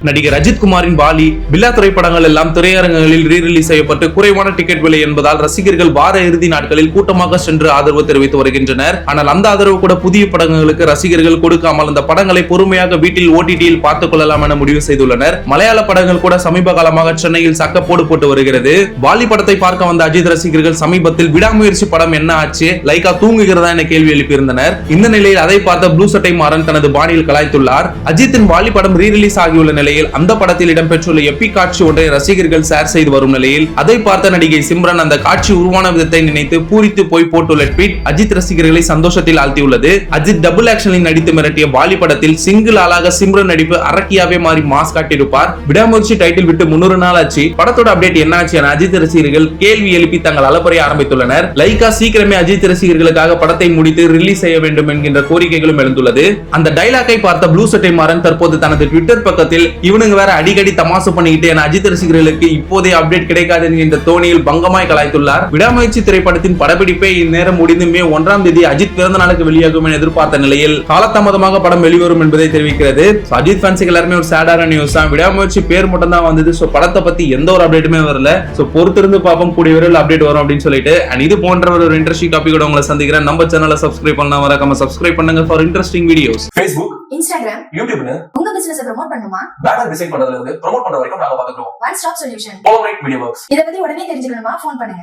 நடிகர் அஜித் குமாரின் வாலி, பில்லா திரைப்படங்கள் எல்லாம் திரையரங்குகளில் ரீரிலீஸ் செய்யப்பட்டு குறைவான டிக்கெட் விலை என்பதால் ரசிகர்கள் வார இறுதி நாட்களில் கூட்டமாக சென்று ஆதரவு தெரிவித்து வருகின்றனர். ஆனால் அந்த ஆதரவு கூட புதிய படங்களுக்கு ரசிகர்கள் கொடுக்காமல் அந்த படங்களை பொறுமையாக வீட்டில் OTT-யில் பார்த்துக் கொள்ளலாம் என முடிவு செய்துள்ளனர். மலையாள படங்கள் கூட சமீப காலமாக சென்னையில் சக்கப்போடு போட்டு வருகிறது. வாலி படத்தை பார்க்க வந்த அஜித் ரசிகர்கள் சமீபத்தில் விடாமுயற்சி படம் என்ன ஆச்சு, லைகா தூங்குகிறதா என கேள்வி எழுப்பியிருந்தனர். இந்த நிலையில் அதை பார்த்த ப்ளூ சட்டை மாறன் தனது பாணியில் கலாய்த்துள்ளார். அஜித்தின் வாலி படம் ரீரிலீஸ் ஆகியுள்ள நிலையில் அந்த படத்தில் இடம்பெற்றுள்ள எப்பிக் காட்சி ஒன்றை ரசிகர்கள் ஷேர் செய்து வரும் நிலையில் அதை பார்த்த நடிகை சிம்ரன் அந்த காட்சி உருவான விதத்தை நினைத்து பூரித்து போய் போட்டுள்ள ட்வீட் அஜித் ரசிகர்களை சந்தோஷத்தில் ஆழ்த்தியுள்ளது. அஜித் டபுள் ஆக்ஷனில் நடித்து மிரட்டிய வாலி படத்தில் சிங்கிள் ஆளாக சிம்ரன் நடிப்பு அரக்கியாவே மாறி மாஸ் காட்டியிருப்பார். விடாமுயற்சி டைட்டில் விட்டு 300 நாள் ஆச்சு, படத்தோட அப்டேட் என்ன ஆச்சு என அஜித் ரசிகர்கள் கேள்வி எழுப்பி தங்கள் அலப்பறைய ஆரம்பித்துள்ளனர். லைகா சீக்கிரமே அஜித் ரசிகர்களுக்காக படத்தை முடித்து ரிலீஸ் செய்ய வேண்டும் என்கின்ற கோரிக்கைகளும் எழுந்துள்ளது. அந்த டைலாக்கை பார்த்த ப்ளூ சட்டை மாறன் தற்போது தனது ட்விட்டர் பக்கத்தில் இவனுங்க வேற அடிக்கடி தமாசு பண்ணிக்கிட்டு என அஜித் ரசிகர்களுக்கு இப்போதைய அப்டேட் கிடைக்காது என்கின்ற தோணியில் பங்கமாய் கலாய்த்துள்ளார். விடாமுயற்சி திரைப்படத்தின் படப்பிடிப்பை இந்நேரம் முடிந்து மே 1ஆம் தேதி அஜித் பிறந்த நாளுக்கு வெளியாகும் என எதிர்பார்த்த நிலையில் காலதாமதமாக படம் வெளிவரும் என்பதை தெரிவிக்கிறது. அஜித் ஃபேன்ஸ் எல்லாருமே ஒரு சேடான நியூஸ் தான். விடாமுயற்சி பேர் மட்டும் தான் வந்தது. சோ படத்தை பத்தி எந்த ஒரு அப்டேட்டுமே வரல. சோ பொறுத்திருந்து பாப்போம், கூடிய விரைவில் அப்டேட் வரும் அப்படின்னு சொல்லிட்டு. அண்ட் இது போன்ற ஒரு இன்ட்ரெஸ்டிங் டாபிக்கோட உங்களை சந்திக்கிறேன். நம்ம சேனலை சப்ஸ்கிரைப் பண்ணா மறக்காம சப்ஸ்கிரைப் பண்ணுங்க for interesting videos. Facebook, Instagram, YouTubeல உங்க பிசினஸ் ப்ரோமோட் பண்ணுமா? பேனர் டிசைன் பண்றதுல இருந்து ப்ரோமோட் பண்ற வரைக்கும் நாங்க பாத்துக்கிறோம். One stop solution. Power Media Works. இத பத்தி உடனே தெரிஞ்சுக்கணுமா? ஃபோன் பண்ணுங்க.